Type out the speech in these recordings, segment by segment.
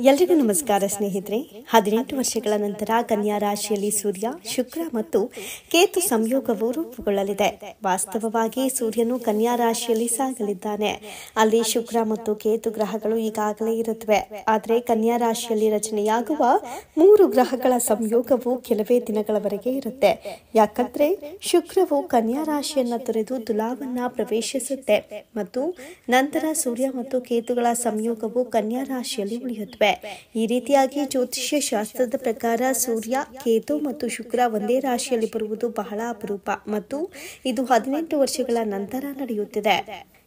ಎಲ್ರಿಗೂ ನಮಸ್ಕಾರ ಸ್ನೇಹಿತರೆ. 18 ವರ್ಷಗಳ ನಂತರ ಕನ್ಯಾ ರಾಶಿಯಲ್ಲಿ ಸೂರ್ಯ, ಶುಕ್ರ ಮತ್ತು ಕೇತು ಸಂಯೋಗವು ರೂಪುಗೊಳ್ಳಲಿದೆ. ವಾಸ್ತವವಾಗಿ ಸೂರ್ಯನು ಕನ್ಯಾ ರಾಶಿಯಲ್ಲಿ ಸಾಗಲಿದ್ದಾನೆ. ಅಲ್ಲಿ ಶುಕ್ರ ಮತ್ತು ಕೇತು ಗ್ರಹಗಳು ಈಗಾಗಲೇ ಇರುತ್ತವೆ. ಆದರೆ ಕನ್ಯಾ ರಾಶಿಯಲ್ಲಿ ರಚನೆಯಾಗುವ 3 ಗ್ರಹಗಳ ಸಂಯೋಗವು ಕೆಲವೇ ದಿನಗಳವರೆಗೆ ಇರುತ್ತೆ. ಯಾಕಂದ್ರೆ ಶುಕ್ರವು ಕನ್ಯಾ ರಾಶಿಯನ್ನ ತೊರೆದು ತುಲಾವನ್ನ ಪ್ರವೇಶಿಸುತ್ತೆ ಮತ್ತು ನಂತರ ಸೂರ್ಯ ಮತ್ತು ಕೇತುಗಳ ಸಂಯೋಗವು ಕನ್ಯಾ ರಾಶಿಯಲ್ಲಿ ಉಳಿಯುತ್ತವೆ. ಈ ರೀತಿಯಾಗಿ ಜ್ಯೋತಿಷ್ಯ ಶಾಸ್ತ್ರದ ಪ್ರಕಾರ ಸೂರ್ಯ, ಕೇತು ಮತ್ತು ಶುಕ್ರ ಒಂದೇ ರಾಶಿಯಲ್ಲಿ ಬರುವುದು ಬಹಳ ಅಪರೂಪ ಮತ್ತು ಇದು 18 ವರ್ಷಗಳ ನಂತರ ನಡೆಯುತ್ತಿದೆ.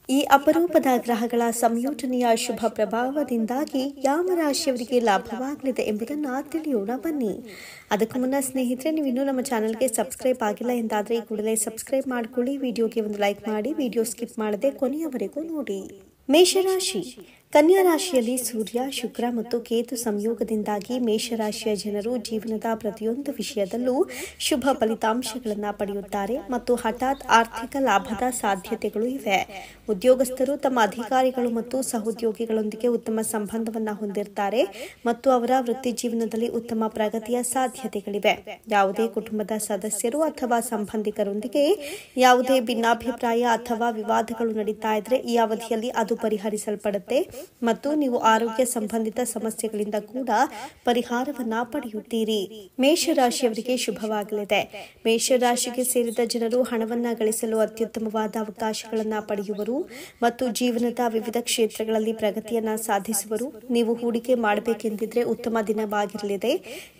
ಈ ಅಪರೂಪದ ಗ್ರಹಗಳ ಸಂಯೋಜನೆಯ ಶುಭ ಪ್ರಭಾವದಿಂದಾಗಿ ಯಾವ ರಾಶಿಯವರಿಗೆ ಲಾಭವಾಗಲಿದೆ ಎಂಬುದನ್ನು ತಿಳಿಯೋಣ ಬನ್ನಿ. ಅದಕ್ಕೂ ಮುನ್ನ ಸ್ನೇಹಿತರೆ, ನೀವು ಇನ್ನೂ ನಮ್ಮ ಚಾನಲ್ಗೆ ಸಬ್ಸ್ಕ್ರೈಬ್ ಆಗಿಲ್ಲ ಎಂದಾದರೆ ಈ ಕೂಡಲೇ ಸಬ್ಸ್ಕ್ರೈಬ್ ಮಾಡಿಕೊಳ್ಳಿ. ವಿಡಿಯೋಗೆ ಒಂದು ಲೈಕ್ ಮಾಡಿ, ವಿಡಿಯೋ ಸ್ಕಿಪ್ ಮಾಡದೆ ಕೊನೆಯವರೆಗೂ ನೋಡಿ. ಮೇಷರಾಶಿ. ಕನ್ಯಾ ರಾಶಿಯಲ್ಲಿ ಸೂರ್ಯ, ಶುಕ್ರ ಮತ್ತು ಕೇತು ಸಂಯೋಗದಿಂದಾಗಿ ಮೇಷರಾಶಿಯ ಜನರು ಜೀವನದ ಪ್ರತಿಯೊಂದು ವಿಷಯದಲ್ಲೂ ಶುಭ ಫಲಿತಾಂಶಗಳನ್ನು ಪಡೆಯುತ್ತಾರೆ ಮತ್ತು ಹಠಾತ್ ಆರ್ಥಿಕ ಲಾಭದ ಸಾಧ್ಯತೆಗಳು ಇವೆ. ಉದ್ಯೋಗಸ್ಥರು ತಮ್ಮ ಅಧಿಕಾರಿಗಳು ಮತ್ತು ಸಹೋದ್ಯೋಗಿಗಳೊಂದಿಗೆ ಉತ್ತಮ ಸಂಬಂಧವನ್ನು ಹೊಂದಿರುತ್ತಾರೆ ಮತ್ತು ಅವರ ವೃತ್ತಿ ಜೀವನದಲ್ಲಿ ಉತ್ತಮ ಪ್ರಗತಿಯ ಸಾಧ್ಯತೆಗಳಿವೆ. ಯಾವುದೇ ಕುಟುಂಬದ ಸದಸ್ಯರು ಅಥವಾ ಸಂಬಂಧಿಕರೊಂದಿಗೆ ಯಾವುದೇ ಭಿನ್ನಾಭಿಪ್ರಾಯ ಅಥವಾ ವಿವಾದಗಳು ನಡೀತಾ ಇದ್ರೆ ಈ ಅವಧಿಯಲ್ಲಿ ಅದು ಪರಿಹರಿಸಲ್ಪಡುತ್ತೆ ಮತ್ತು ನೀವು ಆರೋಗ್ಯ ಸಂಬಂಧಿತ ಸಮಸ್ಯೆಗಳಿಂದ ಕೂಡ ಪರಿಹಾರವನ್ನ ಪಡೆಯುತ್ತೀರಿ. ಮೇಷರಾಶಿಯವರಿಗೆ ಶುಭವಾಗಲಿದೆ. ಮೇಷರಾಶಿಗೆ ಸೇರಿದ ಜನರು ಹಣವನ್ನ ಗಳಿಸಲು ಅತ್ಯುತ್ತಮವಾದ ಅವಕಾಶಗಳನ್ನ ಪಡೆಯುವರು ಮತ್ತು ಜೀವನದ ವಿವಿಧ ಕ್ಷೇತ್ರಗಳಲ್ಲಿ ಪ್ರಗತಿಯನ್ನ ಸಾಧಿಸುವರು. ನೀವು ಹೂಡಿಕೆ ಮಾಡಬೇಕೆಂದಿದ್ರೆ ಉತ್ತಮ ದಿನವಾಗಿರಲಿದೆ.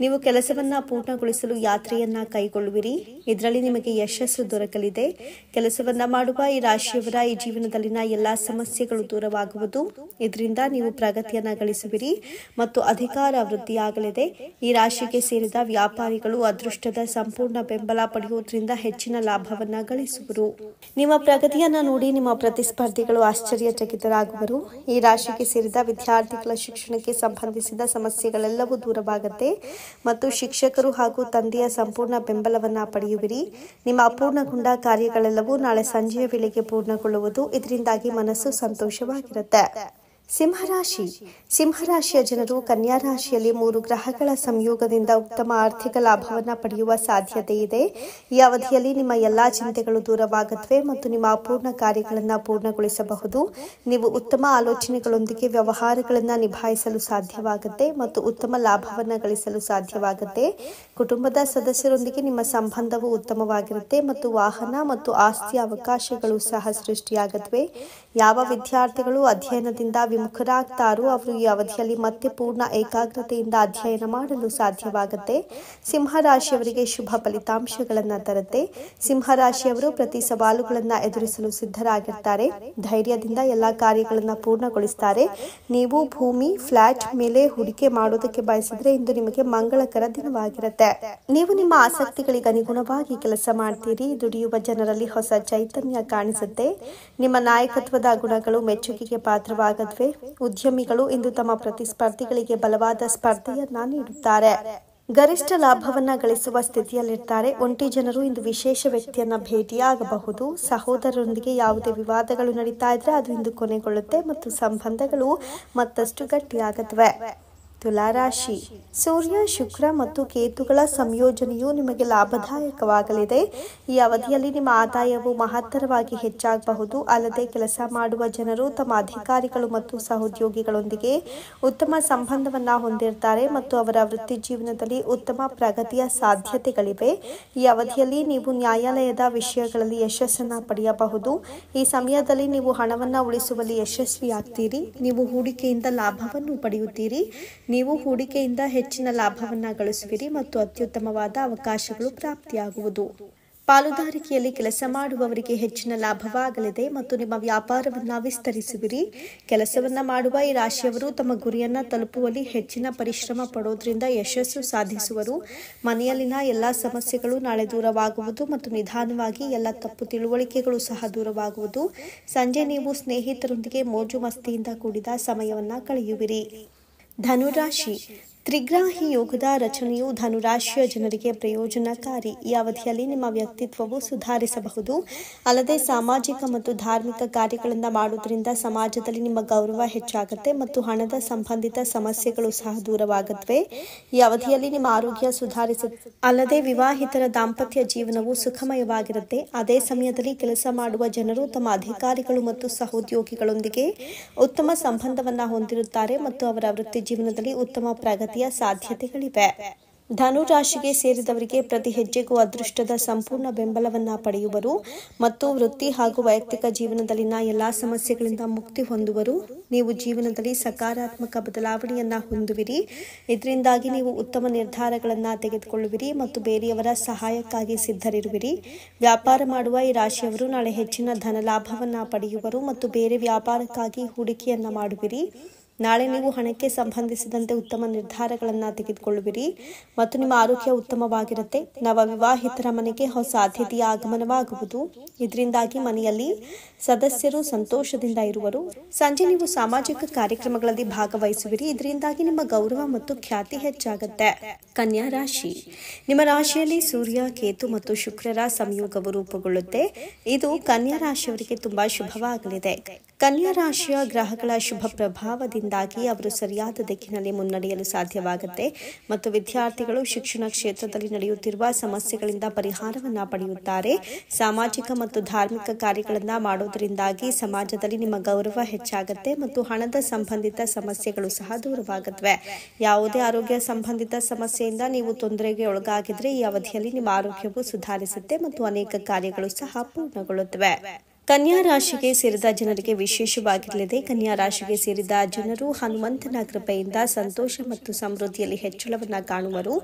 ನೀವು ಕೆಲಸವನ್ನ ಪೂರ್ಣಗೊಳಿಸಲು ಯಾತ್ರೆಯನ್ನ ಕೈಗೊಳ್ಳುವಿರಿ. ಇದರಲ್ಲಿ ನಿಮಗೆ ಯಶಸ್ಸು ದೊರಕಲಿದೆ. ಕೆಲಸವನ್ನ ಮಾಡುವ ಈ ರಾಶಿಯವರ ಈ ಜೀವನದಲ್ಲಿನ ಎಲ್ಲಾ ಸಮಸ್ಯೆಗಳು ದೂರವಾಗುವುದು. ಇದರಿಂದ ನೀವು ಪ್ರಗತಿಯನ್ನ ಗಳಿಸುವಿರಿ ಮತ್ತು ಅಧಿಕಾರ ವೃದ್ಧಿಯಾಗಲಿದೆ. ಈ ರಾಶಿಗೆ ಸೇರಿದ ವ್ಯಾಪಾರಿಗಳು ಅದೃಷ್ಟದ ಸಂಪೂರ್ಣ ಬೆಂಬಲ ಪಡೆಯುವುದರಿಂದ ಹೆಚ್ಚಿನ ಲಾಭವನ್ನ ಗಳಿಸುವರು. ನಿಮ್ಮ ಪ್ರಗತಿಯನ್ನ ನೋಡಿ ನಿಮ್ಮ ಪ್ರತಿಸ್ಪರ್ಧಿಗಳು ಆಶ್ಚರ್ಯಚಕಿತರಾಗುವರು. ಈ ರಾಶಿಗೆ ಸೇರಿದ ವಿದ್ಯಾರ್ಥಿಗಳ ಶಿಕ್ಷಣಕ್ಕೆ ಸಂಬಂಧಿಸಿದ ಸಮಸ್ಯೆಗಳೆಲ್ಲವೂ ದೂರವಾಗುತ್ತೆ ಮತ್ತು ಶಿಕ್ಷಕರು ಹಾಗೂ ತಂದೆಯ ಸಂಪೂರ್ಣ ಬೆಂಬಲವನ್ನ ಪಡೆಯುವಿರಿ. ನಿಮ್ಮ ಅಪೂರ್ಣಗೊಂಡ ಕಾರ್ಯಗಳೆಲ್ಲವೂ ನಾಳೆ ಸಂಜೆಯ ವೇಳೆಗೆ ಪೂರ್ಣಗೊಳ್ಳುವುದು. ಇದರಿಂದಾಗಿ ಮನಸ್ಸು ಸಂತೋಷವಾಗಿರುತ್ತೆ. ಸಿಂಹರಾಶಿ. ಸಿಂಹರಾಶಿಯ ಜನರು ಕನ್ಯಾ ರಾಶಿಯಲ್ಲಿ 3 ಗ್ರಹಗಳ ಸಂಯೋಗದಿಂದ ಉತ್ತಮ ಆರ್ಥಿಕ ಲಾಭವನ್ನ ಪಡೆಯುವ ಸಾಧ್ಯತೆ ಇದೆ. ಈ ಅವಧಿಯಲ್ಲಿ ನಿಮ್ಮ ಎಲ್ಲಾ ಚಿಂತೆಗಳು ದೂರವಾಗುತ್ತವೆ ಮತ್ತು ನಿಮ್ಮ ಅಪೂರ್ಣ ಕಾರ್ಯಗಳನ್ನು ಪೂರ್ಣಗೊಳಿಸಬಹುದು. ನೀವು ಉತ್ತಮ ಆಲೋಚನೆಗಳೊಂದಿಗೆ ವ್ಯವಹಾರಗಳನ್ನು ನಿಭಾಯಿಸಲು ಸಾಧ್ಯವಾಗುತ್ತೆ ಮತ್ತು ಉತ್ತಮ ಲಾಭವನ್ನ ಗಳಿಸಲು ಸಾಧ್ಯವಾಗುತ್ತೆ. ಕುಟುಂಬದ ಸದಸ್ಯರೊಂದಿಗೆ ನಿಮ್ಮ ಸಂಬಂಧವು ಉತ್ತಮವಾಗಿರುತ್ತೆ ಮತ್ತು ವಾಹನ ಮತ್ತು ಆಸ್ತಿಯ ಅವಕಾಶಗಳು ಸಹ ಸೃಷ್ಟಿಯಾಗುತ್ತವೆ. ಯಾವ ವಿದ್ಯಾರ್ಥಿಗಳು ಅಧ್ಯಯನದಿಂದ ವಿಮುಖರಾಗ್ತಾರೋ ಅವರು ಈ ಅವಧಿಯಲ್ಲಿ ಮತ್ತೆ ಪೂರ್ಣ ಏಕಾಗ್ರತೆಯಿಂದ ಅಧ್ಯಯನ ಮಾಡಲು ಸಾಧ್ಯವಾಗುತ್ತೆ. ಸಿಂಹರಾಶಿಯವರಿಗೆ ಶುಭ ಫಲಿತಾಂಶಗಳನ್ನು ತರುತ್ತೆ. ಸಿಂಹರಾಶಿಯವರು ಪ್ರತಿ ಸವಾಲುಗಳನ್ನು ಎದುರಿಸಲು ಸಿದ್ಧರಾಗಿರ್ತಾರೆ. ಧೈರ್ಯದಿಂದ ಎಲ್ಲಾ ಕಾರ್ಯಗಳನ್ನು ಪೂರ್ಣಗೊಳಿಸುತ್ತಾರೆ. ನೀವು ಭೂಮಿ, ಫ್ಲಾಟ್ ಮೇಲೆ ಹೂಡಿಕೆ ಮಾಡೋದಕ್ಕೆ ಬಯಸಿದ್ರೆ ಇಂದು ನಿಮಗೆ ಮಂಗಳಕರ ದಿನವಾಗಿರುತ್ತೆ. ನೀವು ನಿಮ್ಮ ಆಸಕ್ತಿಗಳಿಗೆ ಅನುಗುಣವಾಗಿ ಕೆಲಸ ಮಾಡ್ತೀರಿ. ದುಡಿಯುವ ಜನರಲ್ಲಿ ಹೊಸ ಚೈತನ್ಯ ಕಾಣಿಸುತ್ತೆ. ನಿಮ್ಮ ನಾಯಕತ್ವದ ಗುಣಗಳು ಮೆಚ್ಚುಗೆಗೆ ಪಾತ್ರವಾಗುತ್ತವೆ. ಉದ್ಯಮಿಗಳು ಇಂದು ತಮ್ಮ ಪ್ರತಿಸ್ಪರ್ಧಿಗಳಿಗೆ ಬಲವಾದ ಸ್ಪರ್ಧೆಯನ್ನ ನೀಡುತ್ತಾರೆ. ಗರಿಷ್ಠ ಲಾಭವನ್ನ ಗಳಿಸುವ ಸ್ಥಿತಿಯಲ್ಲಿರ್ತಾರೆ. ಒಂಟಿ ಜನರು ಇಂದು ವಿಶೇಷ ವ್ಯಕ್ತಿಯನ್ನ ಭೇಟಿಯಾಗಬಹುದು. ಸಹೋದರರೊಂದಿಗೆ ಯಾವುದೇ ವಿವಾದಗಳು ನಡೀತಾ ಇದ್ರೆ ಅದು ಇಂದು ಕೊನೆಗೊಳ್ಳುತ್ತೆ ಮತ್ತು ಸಂಬಂಧಗಳು ಮತ್ತಷ್ಟು ಗಟ್ಟಿಯಾಗುತ್ತವೆ. ತುಲಾರಾಶಿ. ಸೂರ್ಯ, ಶುಕ್ರ ಮತ್ತು ಕೇತುಗಳ ಸಂಯೋಜನೆಯು ನಿಮಗೆ ಲಾಭದಾಯಕವಾಗಲಿದೆ. ಈ ಅವಧಿಯಲ್ಲಿ ನಿಮ್ಮ ಆದಾಯವು ಮಹತ್ತರವಾಗಿ ಹೆಚ್ಚಾಗಬಹುದು. ಅಲ್ಲದೆ ಕೆಲಸ ಮಾಡುವ ಜನರು ತಮ್ಮ ಅಧಿಕಾರಿಗಳು ಮತ್ತು ಸಹೋದ್ಯೋಗಿಗಳೊಂದಿಗೆ ಉತ್ತಮ ಸಂಬಂಧವನ್ನ ಹೊಂದಿರ್ತಾರೆ ಮತ್ತು ಅವರ ವೃತ್ತಿ ಜೀವನದಲ್ಲಿ ಉತ್ತಮ ಪ್ರಗತಿಯ ಸಾಧ್ಯತೆಗಳಿವೆ. ಈ ಅವಧಿಯಲ್ಲಿ ನೀವು ನ್ಯಾಯಾಲಯದ ವಿಷಯಗಳಲ್ಲಿ ಯಶಸ್ಸನ್ನ ಪಡೆಯಬಹುದು. ಈ ಸಮಯದಲ್ಲಿ ನೀವು ಹಣವನ್ನ ಉಳಿಸುವಲ್ಲಿ ಯಶಸ್ವಿಯಾಗ್ತೀರಿ. ನೀವು ಹೂಡಿಕೆಯಿಂದ ಲಾಭವನ್ನು ಪಡೆಯುತ್ತೀರಿ. ನೀವು ಹೂಡಿಕೆಯಿಂದ ಹೆಚ್ಚಿನ ಲಾಭವನ್ನ ಗಳಿಸುವಿರಿ ಮತ್ತು ಅತ್ಯುತ್ತಮವಾದ ಅವಕಾಶಗಳು ಪ್ರಾಪ್ತಿಯಾಗುವುದು. ಪಾಲುದಾರಿಕೆಯಲ್ಲಿ ಕೆಲಸ ಮಾಡುವವರಿಗೆ ಹೆಚ್ಚಿನ ಲಾಭವಾಗಲಿದೆ ಮತ್ತು ನಿಮ್ಮ ವ್ಯಾಪಾರವನ್ನ ವಿಸ್ತರಿಸುವಿರಿ. ಕೆಲಸವನ್ನ ಮಾಡುವ ಈ ರಾಶಿಯವರು ತಮ್ಮ ಗುರಿಯನ್ನ ತಲುಪುವಲ್ಲಿ ಹೆಚ್ಚಿನ ಪರಿಶ್ರಮ ಪಡೋದ್ರಿಂದ ಯಶಸ್ಸು ಸಾಧಿಸುವರು. ಮನೆಯಲ್ಲಿನ ಎಲ್ಲಾ ಸಮಸ್ಯೆಗಳು ನಾಳೆ ದೂರವಾಗುವುದು ಮತ್ತು ನಿಧಾನವಾಗಿ ಎಲ್ಲ ತಪ್ಪು ತಿಳುವಳಿಕೆಗಳು ಸಹ ದೂರವಾಗುವುದು. ಸಂಜೆ ನೀವು ಸ್ನೇಹಿತರೊಂದಿಗೆ ಮೋಜು ಮಸ್ತಿಯಿಂದ ಕೂಡಿದ ಸಮಯವನ್ನ ಕಳೆಯುವಿರಿ. ಧನುರಾಶಿ. ತ್ರಿಗ್ರಾಹಿ ಯೋಗದ ರಚನೆಯು ಧನುರಾಶಿಯ ಜನರಿಗೆ ಪ್ರಯೋಜನಕಾರಿ. ಈ ಅವಧಿಯಲ್ಲಿ ನಿಮ್ಮ ವ್ಯಕ್ತಿತ್ವವು ಸುಧಾರಿಸಬಹುದು. ಅಲ್ಲದೆ ಸಾಮಾಜಿಕ ಮತ್ತು ಧಾರ್ಮಿಕ ಕಾರ್ಯಗಳನ್ನು ಮಾಡುವುದರಿಂದ ಸಮಾಜದಲ್ಲಿ ನಿಮ್ಮ ಗೌರವ ಹೆಚ್ಚಾಗುತ್ತೆ ಮತ್ತು ಹಣದ ಸಂಬಂಧಿತ ಸಮಸ್ಯೆಗಳು ಸಹ ದೂರವಾಗುತ್ತವೆ. ಈ ಅವಧಿಯಲ್ಲಿ ನಿಮ್ಮ ಆರೋಗ್ಯ ಸುಧಾರಿಸುತ್ತೆ. ಅಲ್ಲದೆ ವಿವಾಹಿತರ ದಾಂಪತ್ಯ ಜೀವನವು ಸುಖಮಯವಾಗಿರುತ್ತೆ. ಅದೇ ಸಮಯದಲ್ಲಿ ಕೆಲಸ ಮಾಡುವ ಜನರು ತಮ್ಮ ಅಧಿಕಾರಿಗಳು ಮತ್ತು ಸಹೋದ್ಯೋಗಿಗಳೊಂದಿಗೆ ಉತ್ತಮ ಸಂಬಂಧವನ್ನು ಹೊಂದಿರುತ್ತಾರೆ ಮತ್ತು ಅವರ ವೃತ್ತಿ ಜೀವನದಲ್ಲಿ ಉತ್ತಮ ಪ್ರಗತಿಯ ಸಾಧ್ಯತೆಗಳಿವೆ. ಧನುರಾಶಿಗೆ ಸೇರಿದವರಿಗೆ ಪ್ರತಿ ಹೆಜ್ಜೆಗೂ ಅದೃಷ್ಟದ ಸಂಪೂರ್ಣ ಬೆಂಬಲವನ್ನು ಪಡೆಯುವರು ಮತ್ತು ವೃತ್ತಿ ಹಾಗೂ ವೈಯಕ್ತಿಕ ಜೀವನದಲ್ಲಿನ ಎಲ್ಲಾ ಸಮಸ್ಯೆಗಳಿಂದ ಮುಕ್ತಿ ಹೊಂದುವರು. ನೀವು ಜೀವನದಲ್ಲಿ ಸಕಾರಾತ್ಮಕ ಬದಲಾವಣೆಯನ್ನ ಹೊಂದುವಿರಿ. ಇದರಿಂದಾಗಿ ನೀವು ಉತ್ತಮ ನಿರ್ಧಾರಗಳನ್ನು ತೆಗೆದುಕೊಳ್ಳುವಿರಿ ಮತ್ತು ಬೇರೆಯವರ ಸಹಾಯಕ್ಕಾಗಿ ಸಿದ್ಧರಿರುವಿರಿ. ವ್ಯಾಪಾರ ಮಾಡುವ ಈ ರಾಶಿಯವರು ನಾಳೆ ಹೆಚ್ಚಿನ ಧನ ಲಾಭವನ್ನ ಪಡೆಯುವರು ಮತ್ತು ಬೇರೆ ವ್ಯಾಪಾರಕ್ಕಾಗಿ ಹೂಡಿಕೆಯನ್ನ ಮಾಡುವಿರಿ. ನಾಳೆ ನೀವು ಹಣಕ್ಕೆ ಸಂಬಂಧಿಸಿದಂತೆ ಉತ್ತಮ ನಿರ್ಧಾರಗಳನ್ನು ತೆಗೆದುಕೊಳ್ಳುವಿರಿ ಮತ್ತು ನಿಮ್ಮ ಆರೋಗ್ಯ ಉತ್ತಮವಾಗಿರುತ್ತೆ. ನವ ವಿವಾಹಿತರ ಮನೆಗೆ ಹೊಸ ಅತಿಥಿಯ ಆಗಮನವಾಗುವುದು. ಇದರಿಂದಾಗಿ ಮನೆಯಲ್ಲಿ ಸದಸ್ಯರು ಸಂತೋಷದಿಂದ ಇರುವರು. ಸಂಜೆ ನೀವು ಸಾಮಾಜಿಕ ಕಾರ್ಯಕ್ರಮಗಳಲ್ಲಿ ಭಾಗವಹಿಸುವಿರಿ. ಇದರಿಂದಾಗಿ ನಿಮ್ಮ ಗೌರವ ಮತ್ತು ಖ್ಯಾತಿ ಹೆಚ್ಚಾಗುತ್ತೆ. ಕನ್ಯಾ ರಾಶಿ. ನಿಮ್ಮ ರಾಶಿಯಲ್ಲಿ ಸೂರ್ಯ, ಕೇತು ಮತ್ತು ಶುಕ್ರರ ಸಂಯೋಗವು ರೂಪುಗೊಳ್ಳುತ್ತೆ. ಇದು ಕನ್ಯಾ ರಾಶಿಯವರಿಗೆ ತುಂಬಾ ಶುಭವಾಗಲಿದೆ. ಕನ್ಯಾ ರಾಶಿಯ ಗ್ರಹಗಳ ಶುಭ ಪ್ರಭಾವದಿಂದಾಗಿ ಅವರು ಸರಿಯಾದ ದಿಕ್ಕಿನಲ್ಲಿ ಮುನ್ನಡೆಯಲು ಸಾಧ್ಯವಾಗುತ್ತೆ ಮತ್ತು ವಿದ್ಯಾರ್ಥಿಗಳು ಶಿಕ್ಷಣ ಕ್ಷೇತ್ರದಲ್ಲಿ ನಡೆಯುತ್ತಿರುವ ಸಮಸ್ಯೆಗಳಿಂದ ಪರಿಹಾರವನ್ನು ಪಡೆಯುತ್ತಾರೆ. ಸಾಮಾಜಿಕ ಮತ್ತು ಧಾರ್ಮಿಕ ಕಾರ್ಯಗಳನ್ನು ಮಾಡೋದರಿಂದಾಗಿ ಸಮಾಜದಲ್ಲಿ ನಿಮ್ಮ ಗೌರವ ಹೆಚ್ಚಾಗುತ್ತೆ ಮತ್ತು ಹಣದ ಸಂಬಂಧಿತ ಸಮಸ್ಯೆಗಳು ಸಹ ದೂರವಾಗುತ್ತವೆ. ಯಾವುದೇ ಆರೋಗ್ಯ ಸಂಬಂಧಿತ ಸಮಸ್ಯೆಯಿಂದ ನೀವು ತೊಂದರೆಗೆ ಒಳಗಾಗಿದ್ರೆ ಈ ಅವಧಿಯಲ್ಲಿ ನಿಮ್ಮ ಆರೋಗ್ಯವು ಸುಧಾರಿಸುತ್ತೆ ಮತ್ತು ಅನೇಕ ಕಾರ್ಯಗಳು ಸಹ ಪೂರ್ಣಗೊಳ್ಳುತ್ತವೆ. ಕನ್ಯಾ ರಾಶಿಗೆ ಸೇರಿದ ಜನರಿಗೆ ವಿಶೇಷವಾಗಿರಲಿದೆ. ಕನ್ಯಾ ರಾಶಿಗೆ ಸೇರಿದ ಜನರು ಹನುಮಂತನ ಕೃಪೆಯಿಂದ ಸಂತೋಷ ಮತ್ತು ಸಮೃದ್ಧಿಯಲ್ಲಿ ಹೆಚ್ಚಳವನ್ನು ಕಾಣುವರು.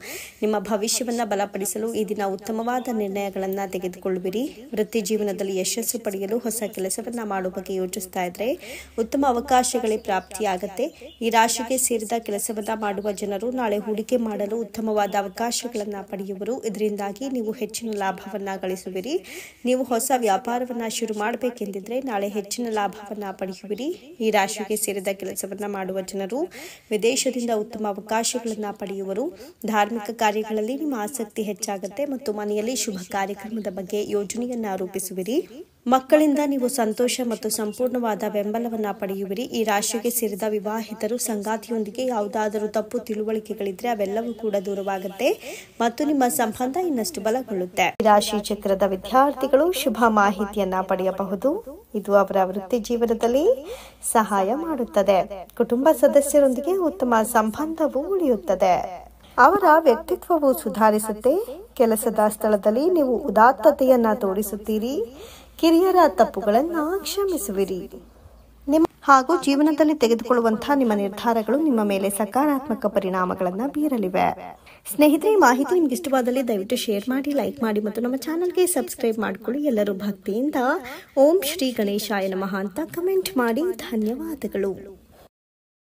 ನಿಮ್ಮ ಭವಿಷ್ಯವನ್ನು ಬಲಪಡಿಸಲು ಈ ದಿನ ಉತ್ತಮವಾದ ನಿರ್ಣಯಗಳನ್ನು ತೆಗೆದುಕೊಳ್ಳುವಿರಿ. ವೃತ್ತಿ ಜೀವನದಲ್ಲಿ ಯಶಸ್ಸು ಪಡೆಯಲು ಹೊಸ ಕೆಲಸವನ್ನ ಮಾಡುವ ಬಗ್ಗೆ ಯೋಚಿಸ್ತಾ ಇದ್ರೆ ಉತ್ತಮ ಅವಕಾಶಗಳೇ ಪ್ರಾಪ್ತಿಯಾಗುತ್ತೆ. ಈ ರಾಶಿಗೆ ಸೇರಿದ ಕೆಲಸವನ್ನ ಮಾಡುವ ಜನರು ನಾಳೆ ಹೂಡಿಕೆ ಮಾಡಲು ಉತ್ತಮವಾದ ಅವಕಾಶಗಳನ್ನು ಪಡೆಯುವರು. ಇದರಿಂದಾಗಿ ನೀವು ಹೆಚ್ಚಿನ ಲಾಭವನ್ನ ಗಳಿಸುವಿರಿ. ನೀವು ಹೊಸ ವ್ಯಾಪಾರವನ್ನ ಶುರು ಮಾಡಬೇಕೆಂದಿದ್ರೆ ನಾಳೆ ಹೆಚ್ಚಿನ ಲಾಭವನ್ನ ಪಡೆಯುವಿರಿ. ಈ ರಾಶಿಗೆ ಸೇರಿದ ಕೆಲಸವನ್ನ ಮಾಡುವ ಜನರು ವಿದೇಶದಿಂದ ಉತ್ತಮ ಅವಕಾಶಗಳನ್ನ ಪಡೆಯುವರು. ಧಾರ್ಮಿಕ ಕಾರ್ಯಗಳಲ್ಲಿ ನಿಮ್ಮ ಆಸಕ್ತಿ ಹೆಚ್ಚಾಗುತ್ತೆ ಮತ್ತು ಮನೆಯಲ್ಲಿ ಶುಭ ಕಾರ್ಯಕ್ರಮದ ಬಗ್ಗೆ ಯೋಜನೆಯನ್ನ ರೂಪಿಸುವಿರಿ. ಮಕ್ಕಳಿಂದ ನೀವು ಸಂತೋಷ ಮತ್ತು ಸಂಪೂರ್ಣವಾದ ಬೆಂಬಲವನ್ನ ಪಡೆಯುವಿರಿ. ಈ ರಾಶಿಗೆ ಸೇರಿದ ವಿವಾಹಿತರು ಸಂಗಾತಿಯೊಂದಿಗೆ ಯಾವುದಾದರೂ ತಪ್ಪು ತಿಳುವಳಿಕೆಗಳಿದ್ರೆ ಅವೆಲ್ಲವೂ ಕೂಡ ದೂರವಾಗುತ್ತೆ ಮತ್ತು ನಿಮ್ಮ ಸಂಬಂಧ ಇನ್ನಷ್ಟು ಬಲಗೊಳ್ಳುತ್ತೆ. ಈ ರಾಶಿ ಚಕ್ರದ ವಿದ್ಯಾರ್ಥಿಗಳು ಶುಭ ಮಾಹಿತಿಯನ್ನ ಪಡೆಯಬಹುದು. ಇದು ಅವರ ವೃತ್ತಿ ಜೀವನದಲ್ಲಿ ಸಹಾಯ ಮಾಡುತ್ತದೆ. ಕುಟುಂಬ ಸದಸ್ಯರೊಂದಿಗೆ ಉತ್ತಮ ಸಂಬಂಧವು ಉಳಿಯುತ್ತದೆ. ಅವರ ವ್ಯಕ್ತಿತ್ವವು ಸುಧಾರಿಸುತ್ತೆ. ಕೆಲಸದ ಸ್ಥಳದಲ್ಲಿ ನೀವು ಉದಾತ್ತತೆಯನ್ನ ತೋರಿಸುತ್ತೀರಿ. ಕಿರಿಯರ ತಪ್ಪುಗಳನ್ನು ಕ್ಷಮಿಸುವಿರಿ. ಹಾಗೂ ಜೀವನದಲ್ಲಿ ತೆಗೆದುಕೊಳ್ಳುವಂತಹ ನಿಮ್ಮ ನಿರ್ಧಾರಗಳು ನಿಮ್ಮ ಮೇಲೆ ಸಕಾರಾತ್ಮಕ ಪರಿಣಾಮಗಳನ್ನು ಬೀರಲಿವೆ. ಸ್ನೇಹಿತರೆ, ಈ ಮಾಹಿತಿ ನಿಮ್ಗೆ ಇಷ್ಟವಾದಲ್ಲಿ ದಯವಿಟ್ಟು ಶೇರ್ ಮಾಡಿ, ಲೈಕ್ ಮಾಡಿ ಮತ್ತು ನಮ್ಮ ಚಾನಲ್ಗೆ ಸಬ್ಸ್ಕ್ರೈಬ್ ಮಾಡಿಕೊಳ್ಳಿ. ಎಲ್ಲರೂ ಭಕ್ತಿಯಿಂದ ಓಂ ಶ್ರೀ ಗಣೇಶಾಯ ನಮಃ ಅಂತ ಕಮೆಂಟ್ ಮಾಡಿ. ಧನ್ಯವಾದಗಳು.